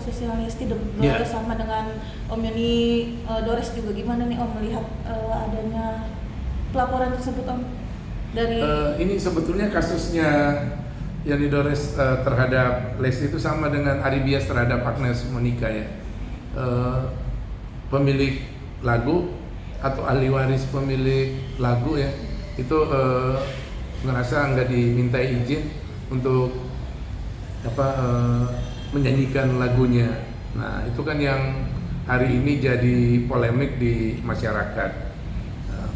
kasusnya Lesti Dores Yeah. sama dengan Om Yoni Dores juga, gimana nih Om melihat adanya pelaporan tersebut Om? Dari Ini sebetulnya kasusnya Yoni Dores terhadap Lesti itu sama dengan Ari Bias terhadap Agnes Monica ya. Pemilik lagu atau ahli waris pemilik lagu ya itu ngerasa nggak dimintai izin untuk menyanyikan lagunya. Nah itu kan yang hari ini jadi polemik di masyarakat.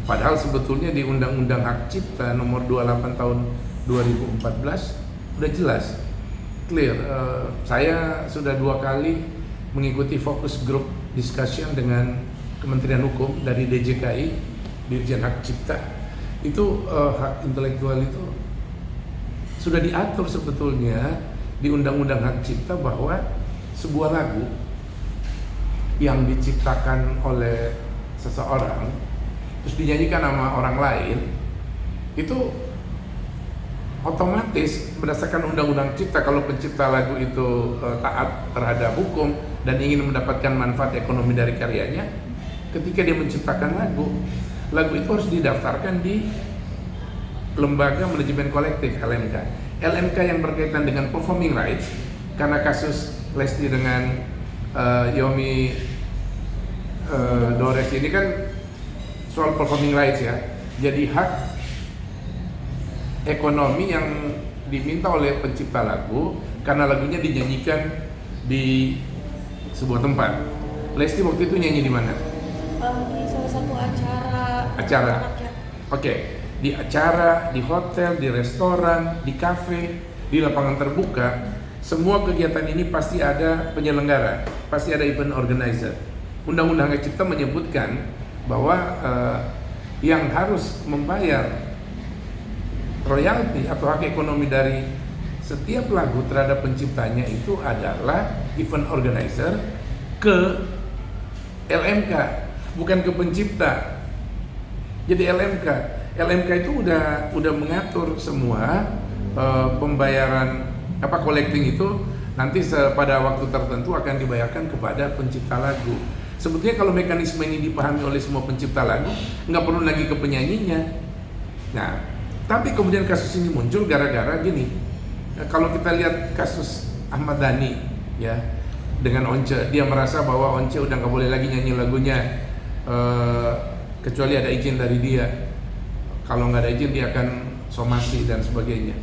Padahal sebetulnya di Undang-Undang Hak Cipta nomor 28 tahun 2014 udah jelas, clear. Saya sudah 2 kali mengikuti focus group discussion dengan Kementerian Hukum dari DJKI, Dirjen Hak Cipta. Itu hak intelektual itu sudah diatur sebetulnya di Undang-Undang Hak Cipta bahwa sebuah lagu yang diciptakan oleh seseorang terus dinyanyikan sama orang lain itu otomatis berdasarkan Undang-Undang Cipta, kalau pencipta lagu itu taat terhadap hukum dan ingin mendapatkan manfaat ekonomi dari karyanya, ketika dia menciptakan lagu itu harus didaftarkan di Lembaga Manajemen Kolektif LMK. LMK yang berkaitan dengan performing rights, karena kasus Lesti dengan Yomi Dores ini kan soal performing rights ya. Jadi hak ekonomi yang diminta oleh pencipta lagu karena lagunya dinyanyikan di sebuah tempat. Lesti waktu itu nyanyi di mana? di salah satu Acara. Oke. Di acara, di hotel, di restoran, di kafe, di lapangan terbuka, semua kegiatan ini pasti ada penyelenggara, pasti ada event organizer. Undang-Undang Hak Cipta menyebutkan bahwa yang harus membayar royalti atau hak ekonomi dari setiap lagu terhadap penciptanya itu adalah event organizer ke LMK, bukan ke pencipta. Jadi LMK itu udah mengatur semua pembayaran collecting itu nanti pada waktu tertentu akan dibayarkan kepada pencipta lagu. Sebetulnya kalau mekanisme ini dipahami oleh semua pencipta lagu, nggak perlu lagi ke penyanyinya. Nah, tapi kemudian kasus ini muncul gara-gara gini. Kalau kita lihat kasus Ahmad Dhani ya dengan Once, dia merasa bahwa Once udah nggak boleh lagi nyanyi lagunya kecuali ada izin dari dia. Kalau nggak ada izin dia akan somasi dan sebagainya.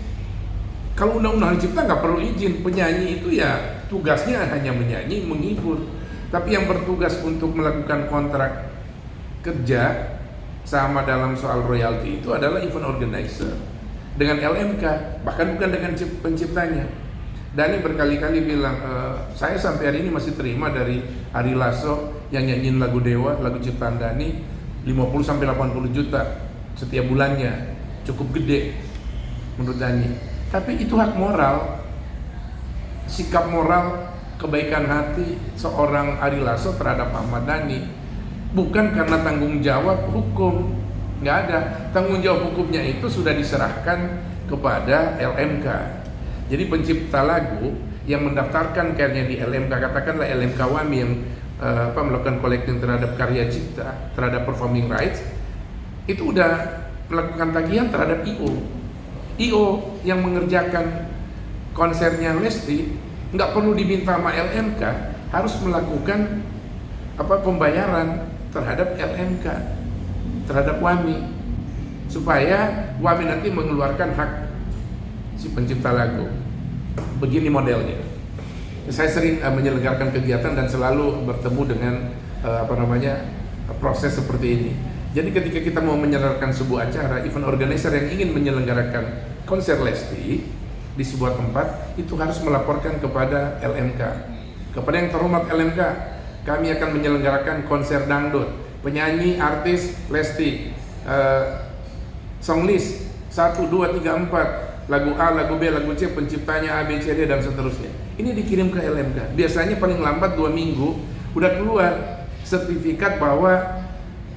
Kalau Undang-Undang Cipta nggak perlu izin, penyanyi itu ya tugasnya hanya menyanyi, menghibur. Tapi yang bertugas untuk melakukan kontrak kerja sama dalam soal royalti itu adalah event organizer dengan LMK, bahkan bukan dengan penciptanya. Dhani berkali-kali bilang, saya sampai hari ini masih terima dari Ari Lasso yang nyanyiin lagu Dewa, lagu ciptaan Dhani 50-80 juta setiap bulannya, cukup gede menurut Dhani. Tapi itu hak moral, sikap moral, kebaikan hati seorang Ari Lasso terhadap Ahmad Dhani, bukan karena tanggung jawab hukum. Nggak ada, tanggung jawab hukumnya itu sudah diserahkan kepada LMK. Jadi pencipta lagu yang mendaftarkan karyanya di LMK, katakanlah LMK WAMI yang melakukan collecting terhadap karya cipta, terhadap performing rights, itu udah melakukan tagihan terhadap IO yang mengerjakan konsernya Lesti, nggak perlu diminta sama LMK, harus melakukan pembayaran terhadap LMK, terhadap WAMI, supaya WAMI nanti mengeluarkan hak si pencipta lagu. Begini modelnya. Saya sering menyelenggarakan kegiatan dan selalu bertemu dengan proses seperti ini. Jadi ketika kita mau menyelenggarakan sebuah acara, event organizer yang ingin menyelenggarakan konser Lesti di sebuah tempat, itu harus melaporkan kepada LMK. Kepada yang terhormat LMK, kami akan menyelenggarakan konser dangdut, penyanyi artis Lesti, song list 1, 2, 3, 4, lagu A, lagu B, lagu C, penciptanya A, B, C, D, dan seterusnya. Ini dikirim ke LMK. Biasanya paling lambat 2 minggu udah keluar sertifikat bahwa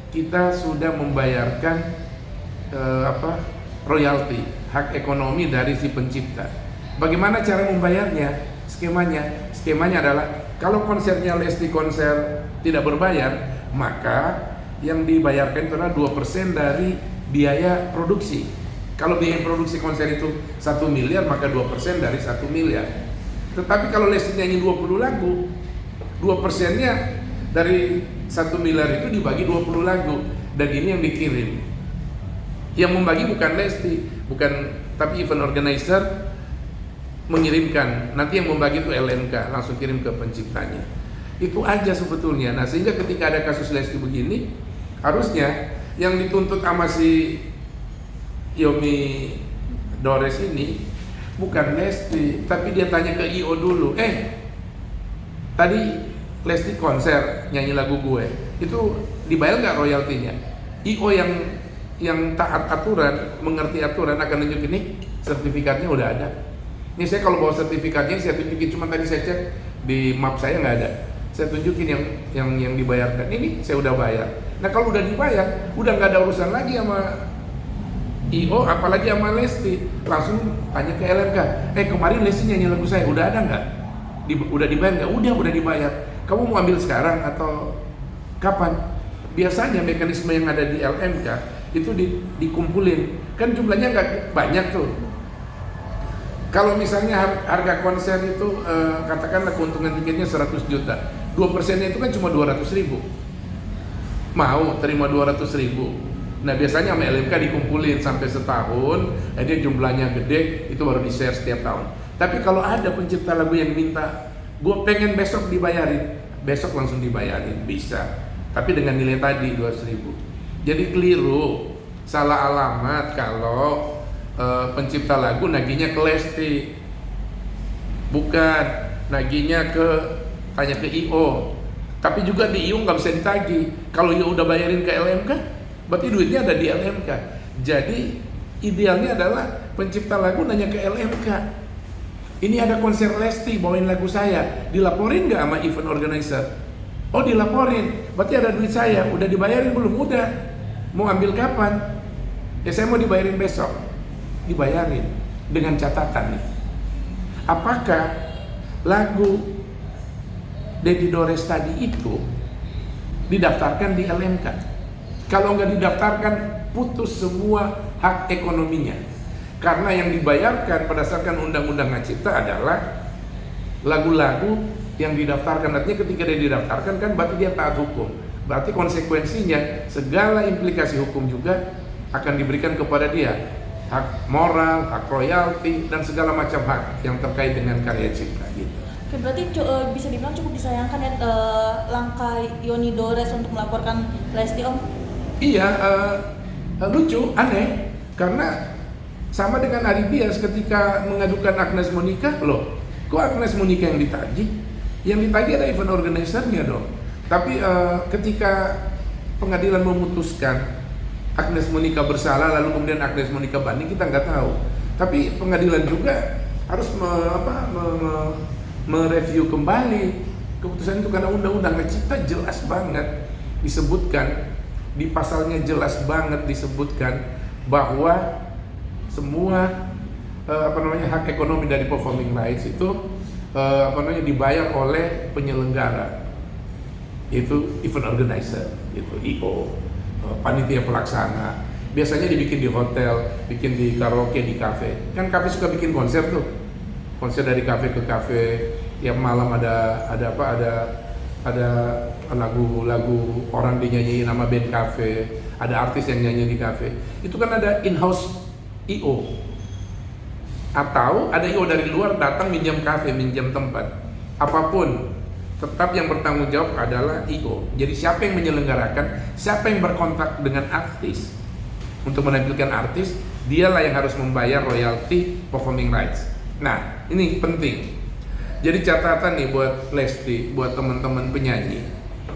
kita sudah membayarkan royalti, hak ekonomi dari si pencipta. Bagaimana cara membayarnya? Skemanya adalah Kalau konsernya Lesti konser tidak berbayar, maka yang dibayarkan itu adalah 2% dari biaya produksi. Kalau biaya produksi konser itu 1 miliar, maka 2% dari 1 miliar. Tetapi kalau Lesti nyanyi 20 lagu, 2%-nya dari 1 miliar itu dibagi 20 lagu, dan ini yang dikirim. Yang membagi bukan Lesti, tapi event organizer mengirimkan. Nanti yang membagi itu LMK, langsung kirim ke penciptanya. Itu aja sebetulnya. Nah, sehingga ketika ada kasus Lesti begini, harusnya yang dituntut sama si Yomi Dores ini bukan Lesti, tapi dia tanya ke IO dulu. Tadi Lesti konser nyanyi lagu gue, itu dibayar nggak royaltinya? IO yang taat aturan, mengerti aturan akan nunjukin nih sertifikatnya udah ada. Ini saya kalau bawa sertifikatnya saya tunjukin, cuma tadi saya cek di map saya nggak ada. Saya tunjukin yang dibayarkan. Ini saya udah bayar. Nah, kalau udah dibayar, udah nggak ada urusan lagi sama IO, apalagi sama Lesti. Langsung tanya ke LMK. Kemarin Lesti nyanyi lagu saya, udah ada nggak? Udah dibayar nggak? Udah dibayar. Kamu mau ambil sekarang atau kapan? Biasanya mekanisme yang ada di LMK itu dikumpulin. Kan jumlahnya nggak banyak tuh. Kalau misalnya harga konser itu katakanlah keuntungan tiketnya 100 juta, 2%-nya itu kan cuma 200.000. Mau terima 200.000. Nah, biasanya sama LMK dikumpulin sampai setahun, dia jumlahnya gede, itu baru di-share setiap tahun. Tapi kalau ada pencipta lagu yang minta, gue pengen besok dibayarin, besok langsung dibayarin, bisa. Tapi dengan nilai tadi 200.000. Jadi keliru, salah alamat kalau pencipta lagu nagihnya ke Lesti, bukan nagihnya tanya ke IO. Tapi juga di IO nggak bisa ditagih. Kalau IO udah bayarin ke LMK, berarti duitnya ada di LMK. Jadi idealnya adalah pencipta lagu nanya ke LMK. Ini ada konser Lesti, bawain lagu saya, dilaporin nggak sama event organizer? Oh, dilaporin, berarti ada duit saya. Udah dibayarin belum? Udah. Mau ambil kapan? Saya mau dibayarin besok. Dibayarin dengan catatan nih, apakah lagu Dedi Dores tadi itu didaftarkan di LMK? Kalau nggak didaftarkan, putus semua hak ekonominya, karena yang dibayarkan berdasarkan Undang-Undang Hak Cipta adalah lagu-lagu yang didaftarkan. Artinya ketika dia didaftarkan kan berarti dia taat hukum, berarti konsekuensinya segala implikasi hukum juga akan diberikan kepada dia, hak moral, hak royalti, dan segala macam hak yang terkait dengan karya cipta gitu. Oke, berarti bisa dibilang cukup disayangkan ya langkah Yoni Dores untuk melaporkan Lesti, Om? Iya, lucu, aneh, karena sama dengan Ari Bias ketika mengadukan Agnes Monica, loh, kok Agnes Monica yang ditagih? Yang ditagih ada event organizer-nya dong. Tapi ketika pengadilan memutuskan Agnes Monica bersalah, lalu kemudian Agnes Monica banding, kita nggak tahu. Tapi pengadilan juga harus mereview kembali keputusan itu, karena Undang-Undang Hak Cipta jelas banget disebutkan, di pasalnya jelas banget disebutkan bahwa semua hak ekonomi dari performing rights itu dibayar oleh penyelenggara, itu event organizer, itu IO, panitia pelaksana. Biasanya dibikin di hotel, bikin di karaoke, di kafe. Kan kafe suka bikin konser tuh, konser dari kafe ke kafe. Tiap malam ada lagu-lagu orang dinyanyiin nama band kafe, ada artis yang nyanyi di kafe. Itu kan ada in-house IO, atau ada IO dari luar datang minjam kafe, minjam tempat. Apapun, tetap yang bertanggung jawab adalah IO. Jadi siapa yang menyelenggarakan, siapa yang berkontrak dengan artis untuk menampilkan artis, dialah yang harus membayar royalti performing rights. Nah, ini penting. Jadi catatan nih buat Lesti, buat teman-teman penyanyi.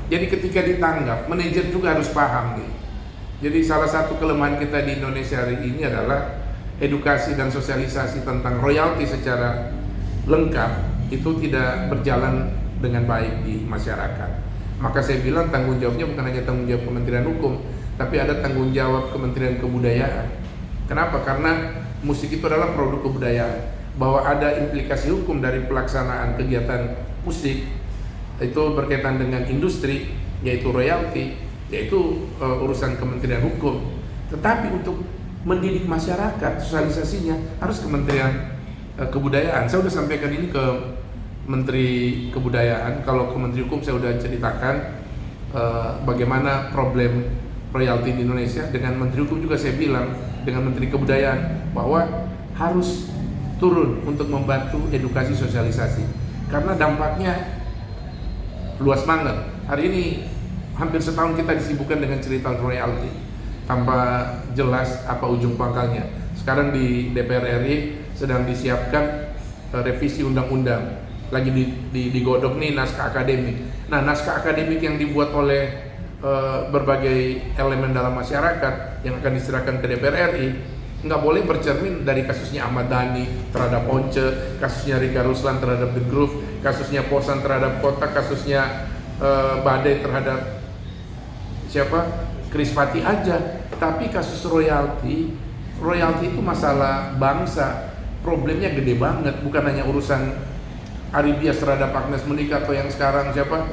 Jadi ketika ditanggap, manajer juga harus paham nih. Jadi salah satu kelemahan kita di Indonesia hari ini adalah edukasi dan sosialisasi tentang royalti secara lengkap itu tidak berjalan dengan baik di masyarakat. Maka saya bilang tanggung jawabnya bukan hanya tanggung jawab Kementerian Hukum, tapi ada tanggung jawab Kementerian Kebudayaan. Kenapa? Karena musik itu adalah produk kebudayaan. Bahwa ada implikasi hukum dari pelaksanaan kegiatan musik itu berkaitan dengan industri, yaitu royalti, yaitu urusan Kementerian Hukum. Tetapi untuk mendidik masyarakat, sosialisasinya harus Kementerian Kebudayaan. Saya sudah sampaikan ini ke Menteri Kebudayaan. Kalau ke Menteri Hukum saya sudah ceritakan bagaimana problem royalti di Indonesia. Dengan Menteri Hukum juga saya bilang, dengan Menteri Kebudayaan, bahwa harus turun untuk membantu edukasi sosialisasi karena dampaknya luas banget. Hari ini hampir setahun kita disibukkan dengan cerita royalti tanpa jelas apa ujung pangkalnya. Sekarang di DPR RI sedang disiapkan revisi undang-undang, lagi digodok nih naskah akademik. Nah, naskah akademik yang dibuat oleh berbagai elemen dalam masyarakat yang akan diserahkan ke DPR RI nggak boleh bercermin dari kasusnya Ahmad Dhani terhadap Once, kasusnya Rika Ruslan terhadap The Groove, kasusnya Posan terhadap Kotak, kasusnya Badai terhadap siapa? Chris Pati aja. Tapi kasus royalti itu masalah bangsa. Problemnya gede banget, bukan hanya urusan Ari Bias terhadap Agnes Monica atau yang sekarang siapa?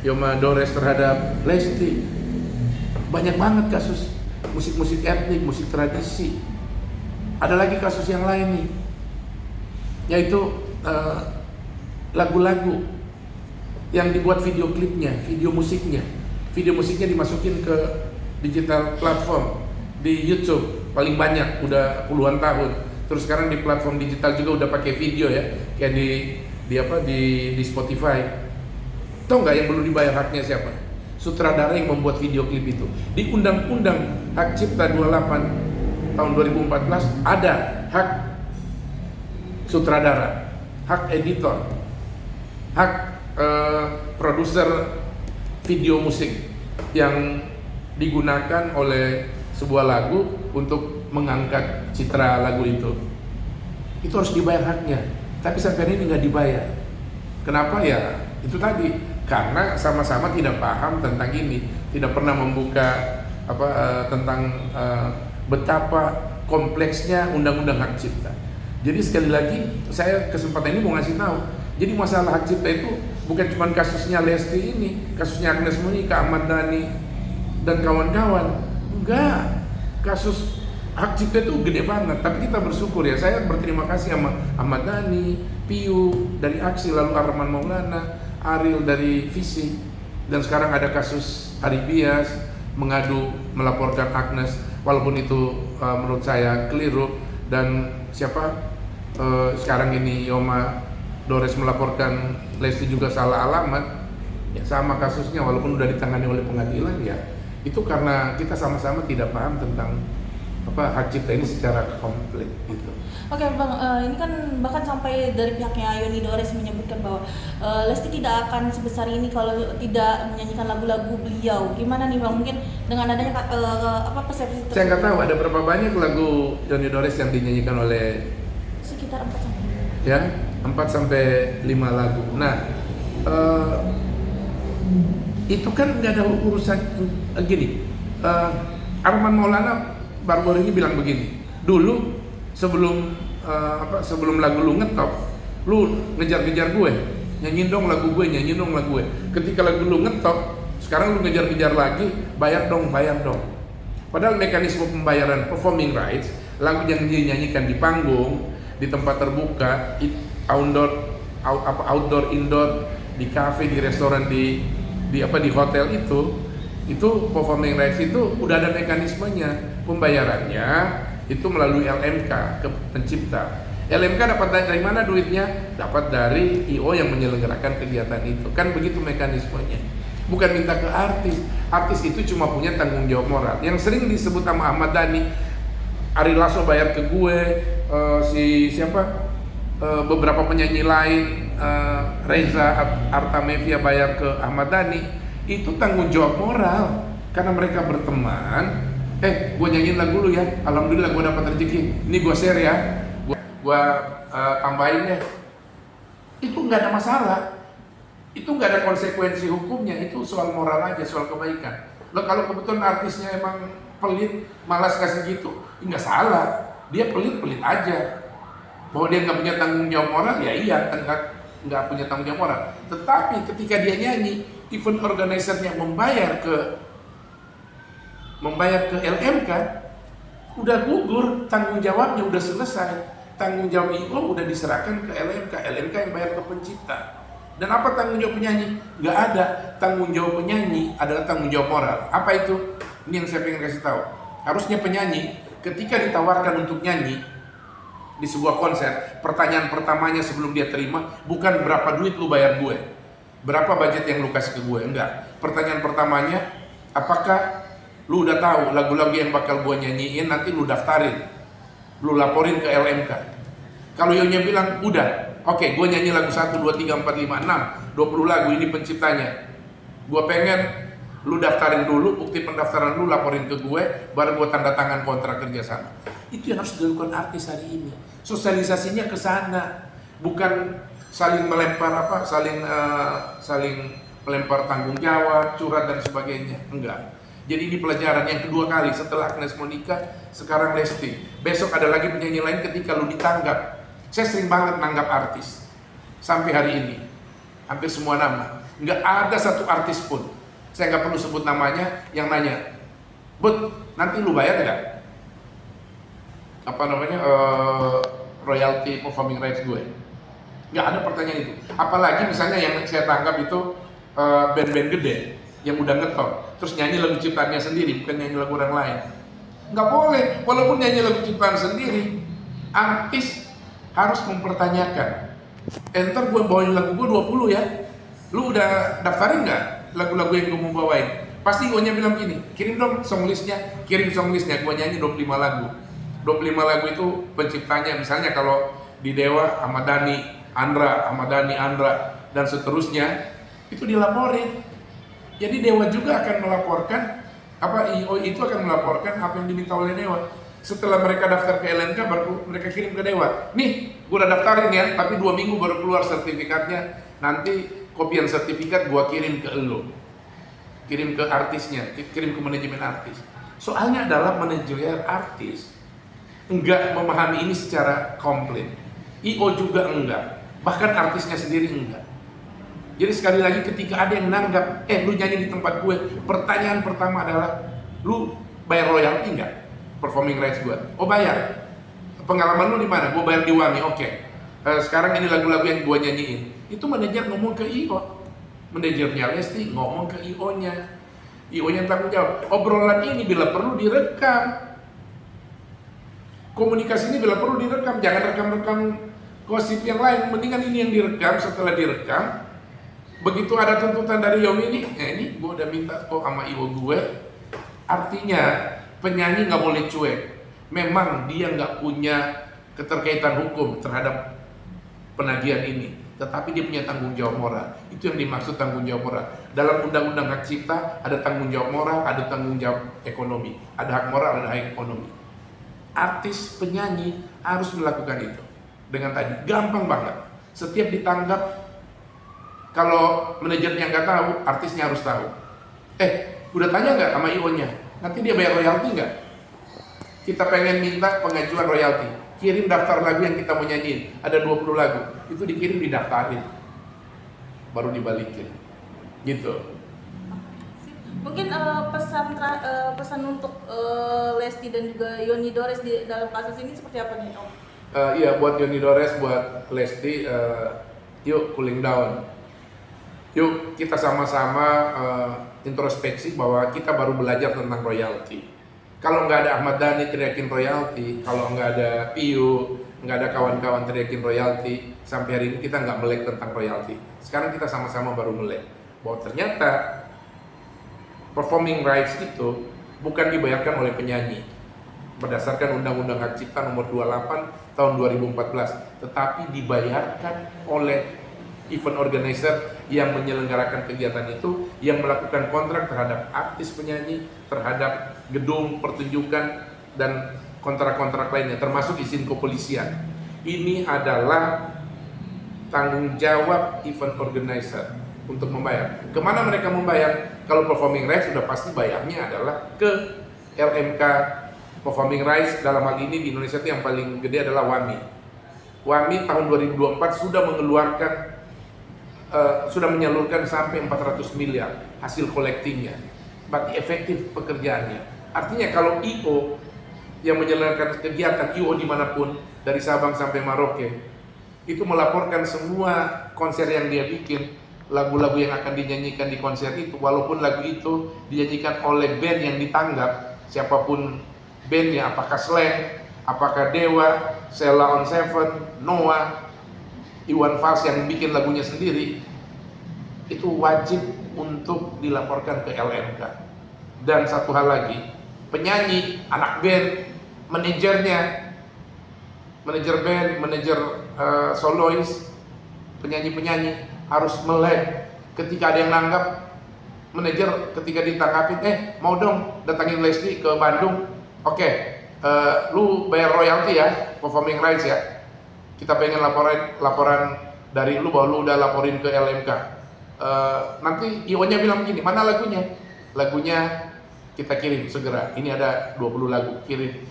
Yoma Dores terhadap Lesti. Banyak banget kasus musik-musik etnik, musik tradisi. Ada lagi kasus yang lain nih, yaitu lagu-lagu yang dibuat video klipnya, video musiknya dimasukin ke digital platform di YouTube paling banyak udah puluhan tahun. Terus sekarang di platform digital juga udah pakai video ya, kayak di Spotify. Tahu nggak yang belum dibayar haknya siapa? Sutradara yang membuat video klip itu. Di Undang-Undang Hak Cipta 28 tahun 2014 ada hak sutradara, hak editor, hak produser video musik yang digunakan oleh sebuah lagu untuk mengangkat citra lagu itu harus dibayar haknya. Tapi sampai ini nggak dibayar. Kenapa ya? Itu tadi, karena sama-sama tidak paham tentang ini, tidak pernah membuka tentang betapa kompleksnya undang-undang hak cipta. Jadi sekali lagi saya kesempatan ini mau ngasih tahu. Jadi masalah hak cipta itu bukan cuma kasusnya Lesti ini, kasusnya Agnes Monica, Ahmad Dhani dan kawan-kawan. Enggak. Kasus hak cipta itu gede banget, tapi kita bersyukur ya. Saya berterima kasih sama Ahmad Dhani, Piu dari Aksi, lalu Arman Maulana, Ariel dari Visi, dan sekarang ada kasus Ari Bias melaporkan Agnes, walaupun itu menurut saya keliru. Dan sekarang ini Yoma Dores melaporkan Lesti juga salah alamat, ya sama kasusnya walaupun udah ditangani oleh pengadilan. Ya itu karena kita sama-sama tidak paham tentang hak cipta ini secara komplit gitu. Oke Bang, ini kan bahkan sampai dari pihaknya Yoni Dores menyebutkan bahwa Lesti tidak akan sebesar ini kalau tidak menyanyikan lagu-lagu beliau. Gimana nih Bang, mungkin dengan adanya persepsi tersebut? Saya nggak tahu ada berapa banyak lagu Yoni Dores yang dinyanyikan oleh sekitar 4 sampai 5 lagu. Nah, itu kan nggak ada urusan gini. Arman Maulana baru-baru ini bilang begini. Dulu sebelum lagu lu ngetop, lu ngejar-ngejar gue, nyanyiin dong lagu gue. Ketika lagu lu ngetop, sekarang lu ngejar-ngejar lagi, bayar dong. Padahal mekanisme pembayaran performing rights, lagu yang dinyanyikan di panggung, di tempat terbuka, outdoor, indoor, di kafe, di restoran, di hotel itu performing rights itu udah ada mekanismenya. Pembayarannya itu melalui LMK ke pencipta. LMK dapat dari mana duitnya? Dapat dari IO yang menyelenggarakan kegiatan itu. Kan begitu mekanismenya. Bukan minta ke artis. Artis itu cuma punya tanggung jawab moral. Yang sering disebut sama Ahmad Dhani, Ari Lasso bayar ke gue, beberapa penyanyi lain, Reza Artamevia bayar ke Ahmad Dhani. Itu tanggung jawab moral karena mereka berteman. Gue nyanyiin lagu lu ya, alhamdulillah gue dapat rezeki, ini gue share ya, gue tambahin deh. Itu nggak ada masalah, itu nggak ada konsekuensi hukumnya, itu soal moral aja, soal kebaikan. Lo kalau kebetulan artisnya emang pelit, malas kasih gitu, nggak salah, dia pelit aja. Bahwa dia nggak punya tanggung jawab moral, ya iya, kan nggak punya tanggung jawab moral. Tetapi ketika dia nyanyi, event organizer-nya membayar ke LMK, udah gugur, tanggung jawabnya udah selesai, tanggung jawab IO udah diserahkan ke LMK yang bayar ke pencipta. Dan apa tanggung jawab penyanyi? Nggak ada. Tanggung jawab penyanyi adalah tanggung jawab moral. Apa itu? Ini yang saya pengen kasih tahu. Harusnya penyanyi ketika ditawarkan untuk nyanyi di sebuah konser, pertanyaan pertamanya sebelum dia terima bukan berapa duit lu bayar gue, berapa budget yang lu kasih ke gue, enggak. Pertanyaan pertamanya, apakah lu udah tahu lagu-lagu yang bakal gue nyanyiin, nanti lu daftarin, lu laporin ke LMK. Kalau Yonya bilang udah, oke, gue nyanyi lagu 1, 2, 3, 4, 5, 6, 20 lagu, ini penciptanya, gue pengen lu daftarin dulu, bukti pendaftaran lu laporin ke gue, baru gue tanda tangan kontrak kerjasama. Itu yang harus dilakukan artis hari ini. Sosialisasinya ke sana, bukan saling melempar saling melempar tanggung jawab, curhat dan sebagainya. Enggak. Jadi ini pelajaran yang kedua kali setelah Agnes Monica, sekarang Lesti. Besok ada lagi penyanyi lain ketika lu ditanggap. Saya sering banget nanggap artis sampai hari ini, hampir semua nama. Enggak ada satu artis pun, saya nggak perlu sebut namanya, yang nanya, "Bud, nanti lu bayar nggak? Royalty performing rights gue?" Nggak ada pertanyaan itu. Apalagi misalnya yang saya tangkap itu band-band gede yang udah ngetop, terus nyanyi lagu ciptaannya sendiri, bukan nyanyi lagu orang lain. Nggak boleh, walaupun nyanyi lagu ciptaan sendiri, artis harus mempertanyakan. Enter gue bawain lagu gue 20 ya, lu udah daftarin nggak lagu-lagu yang gue mau bawain? Pasti gue bilang gini, kirim dong song listnya, gue nyanyi 25 lagu. 25 lagu itu penciptanya, misalnya kalau di Dewa Ahmad Dhani Andra, dan seterusnya, itu dilaporin. Jadi Dewa juga akan melaporkan, IO itu akan melaporkan apa yang diminta oleh Dewa. Setelah mereka daftar ke LNK, baru mereka kirim ke Dewa. Nih, gue udah daftarin ya, tapi 2 minggu baru keluar sertifikatnya. Nanti kopian sertifikat gue kirim ke elo, kirim ke artisnya, kirim ke manajemen artis. Soalnya adalah manajer artis enggak memahami ini secara komplit. IO juga enggak, bahkan artisnya sendiri enggak. Jadi sekali lagi ketika ada yang nanggap, lu nyanyi di tempat gue, pertanyaan pertama adalah, lu bayar royalti enggak? Performing rights gue? Oh bayar. Pengalaman lu di mana? Gue bayar di Wami, oke. Sekarang ini lagu-lagu yang gue nyanyiin. Itu manajer ngomong ke IO, manajernya Lesti ngomong ke IO-nya. IO-nya tanggung jawab. Obrolan ini bila perlu direkam. Komunikasi ini bila perlu direkam, jangan rekam-rekam gosip yang lain. Mendingan ini yang direkam. Setelah direkam, begitu ada tuntutan dari Yomi ini gue udah minta kok sama IO gue. Artinya penyanyi nggak boleh cuek. Memang dia nggak punya keterkaitan hukum terhadap penagihan ini, tetapi dia punya tanggung jawab moral. Itu yang dimaksud tanggung jawab moral. Dalam undang-undang hak cipta ada tanggung jawab moral, ada tanggung jawab ekonomi, ada hak moral, ada hak ekonomi. Artis penyanyi harus melakukan itu. Dengan tadi gampang banget. Setiap ditanggap, kalau manajernya nggak tahu, artisnya harus tahu. Udah tanya nggak sama IO-nya? Nanti dia bayar royalti nggak? Kita pengen minta pengajuan royalti. Kirim daftar lagu yang kita mau nyanyiin. Ada 20 lagu. Itu dikirim, didaftarin. Baru dibalikin. Gitu. Mungkin pesan untuk Lesti dan juga Yoni Dores di dalam kasus ini seperti apa nih, Om? Iya, buat Yoni Dores, buat Lesti, yuk cooling down. Yuk kita sama-sama introspeksi bahwa kita baru belajar tentang royalti. Kalau nggak ada Ahmad Dhani teriakin royalti, kalau nggak ada Piu, nggak ada kawan-kawan teriakin royalti, sampai hari ini kita nggak melek tentang royalti. Sekarang kita sama-sama baru melek bahwa ternyata performing rights itu bukan dibayarkan oleh penyanyi berdasarkan Undang-Undang Hak Cipta nomor 28 tahun 2014, tetapi dibayarkan oleh event organizer yang menyelenggarakan kegiatan itu, yang melakukan kontrak terhadap artis penyanyi, terhadap gedung pertunjukan dan kontrak-kontrak lainnya, termasuk izin kepolisian. Ini adalah tanggung jawab event organizer untuk membayar. Kemana mereka membayar? Kalau performing rights sudah pasti bayarnya adalah ke LMK performing rights. Dalam hal ini di Indonesia itu yang paling gede adalah Wami. WAMI tahun 2024 sudah menyalurkan sampai 400 miliar hasil collectingnya. Berarti efektif pekerjaannya. Artinya kalau IO yang menjalankan kegiatan IO dimanapun dari Sabang sampai Merauke itu melaporkan semua konser yang dia bikin, lagu-lagu yang akan dinyanyikan di konser itu, walaupun lagu itu dinyanyikan oleh band yang ditanggap, siapapun bandnya, apakah Slang, apakah Dewa, Sheila on Seven, Noah, Iwan Fals yang bikin lagunya sendiri, itu wajib untuk dilaporkan ke LMK. Dan satu hal lagi, penyanyi, anak band, manajer band, manajer solois, penyanyi-penyanyi harus melek ketika ada yang nanggap. Manajer ketika ditangkapin, mau dong datangin Leslie ke Bandung, oke, lu bayar royalti ya, performing rights ya, kita pengen laporan dari lu bahwa lu udah laporin ke LMK. Nanti IO-nya bilang begini, mana lagunya? Lagunya kita kirim segera, ini ada 20 lagu, kirim.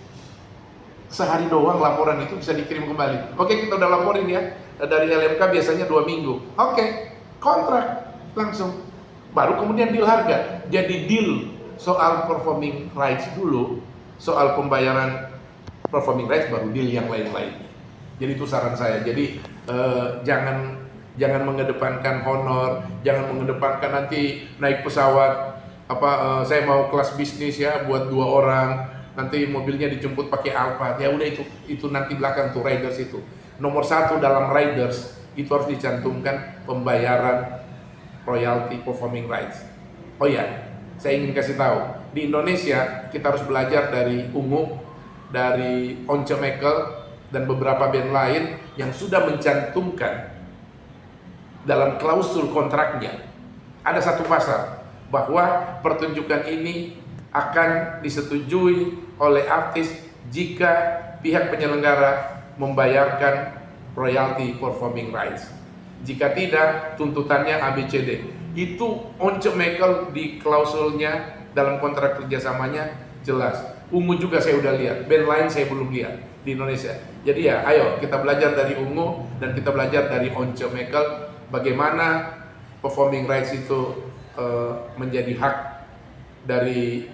Sehari doang laporan itu bisa dikirim kembali. Oke, kita udah laporin ya, dari LMK biasanya 2 minggu. Oke, kontrak langsung. Baru kemudian deal harga. Jadi deal soal performing rights dulu, soal pembayaran performing rights, baru deal yang lain-lainnya. Jadi itu saran saya. Jadi jangan mengedepankan honor, jangan mengedepankan nanti naik pesawat saya mau kelas bisnis ya buat 2 orang, nanti mobilnya dijemput pakai Alphard. Ya udah, itu nanti belakang tuh riders itu. Nomor 1 dalam riders itu harus dicantumkan pembayaran royalty performing rights. Oh ya, saya ingin kasih tahu, di Indonesia kita harus belajar dari Ungu, dari Once Mekel dan beberapa band lain yang sudah mencantumkan dalam klausul kontraknya ada satu pasal bahwa pertunjukan ini akan disetujui oleh artis jika pihak penyelenggara membayarkan royalty performing rights. Jika tidak, tuntutannya ABCD. Itu Once Mekel di klausulnya dalam kontrak kerjasamanya jelas. Ungu juga saya udah lihat, band lain saya belum lihat di Indonesia. Jadi ya, ayo kita belajar dari Ungu dan kita belajar dari Once Mekel bagaimana performing rights itu menjadi hak dari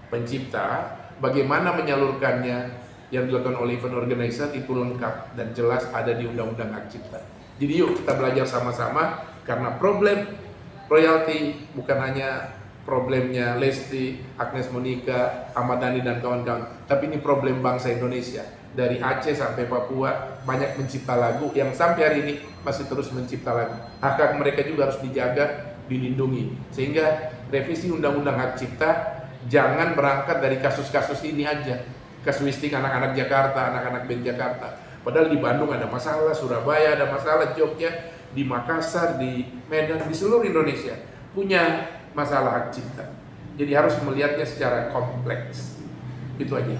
pencipta, bagaimana menyalurkannya yang dilakukan oleh event organizer itu lengkap dan jelas ada di Undang-Undang Hak Cipta. Jadi yuk kita belajar sama-sama, karena problem royalti bukan hanya problemnya Lesti, Agnes Monica, Ahmad Dhani dan kawan-kawan, tapi ini problem bangsa Indonesia. Dari Aceh sampai Papua banyak mencipta lagu yang sampai hari ini masih terus mencipta lagu. Hak-hak mereka juga harus dijaga, dilindungi. Sehingga revisi Undang-Undang Hak Cipta jangan berangkat dari kasus-kasus ini aja. Kasuistik anak-anak Jakarta, anak-anak band Jakarta. Padahal di Bandung ada masalah, Surabaya ada masalah, Jogja, di Makassar, di Medan, di seluruh Indonesia punya masalah hak cipta. Jadi harus melihatnya secara kompleks. Itu aja.